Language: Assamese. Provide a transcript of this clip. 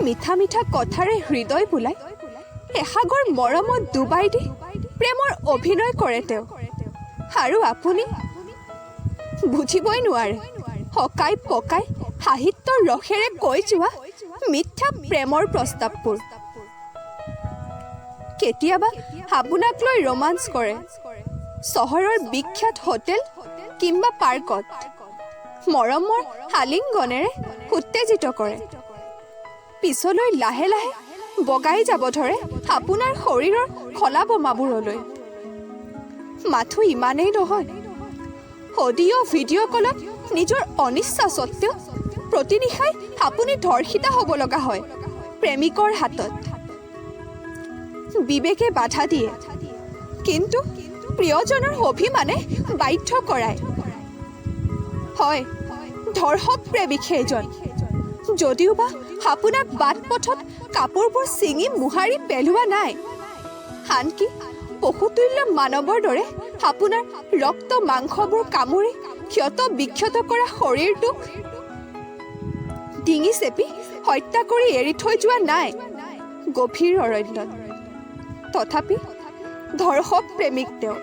মিঠা মিঠা কথাৰে হৃদয় বুলাই এসাগৰ মৰমত ডুবাই দি প্ৰেমৰ অভিনয় কৰে তেওঁ। আৰু আপুনি বুজিবই নোৱাৰে হকাই পকাই সাহিত্যৰ ৰসেৰে কৈ যোৱা মিথ্যা প্ৰেমৰ প্ৰস্তাৱবোৰ। কেতিয়াবা আপোনাক লৈ ৰোমাঞ্চ কৰে চহৰৰ বিখ্যাত হোটেল কিম্বা পাৰ্কত, মৰমৰ আলিংগনেৰে উত্তেজিত কৰে। পিছলৈ লাহে লাহে বগাই যাব ধৰে আপোনাৰ শৰীৰৰ খলা বোমাবোৰলৈ। মাথো ইমানেই নহয়, অডিঅ' ভিডিঅ' কলত নিজৰ অনিচ্ছা স্বত্বেও প্ৰতিনিশাই আপুনি ধৰ্ষিতা হ'ব লগা হয় প্ৰেমিকৰ হাতত। বিবেকে বাধা দিয়ে, কিন্তু প্ৰিয়জনৰ অভিমানে বাধ্য কৰায়। হয়, ধৰ্ষক প্ৰেমিক সেইজন, যদিওবা আপোনাক বাট পথত কাপোৰবোৰ ছিঙি মোহাৰি পেলোৱা নাই, আনকি পশুতুল্য মানৱৰ দৰে আপোনাৰ ৰক্ত মাংসবোৰ কামুৰি ক্ষত বিক্ষত কৰা শৰীৰটোক ডিঙি চেপি হত্যা কৰি এৰি থৈ যোৱা নাই গভীৰ অৰণ্যত। তথাপি ধৰ্ষক প্ৰেমিক তেওঁ।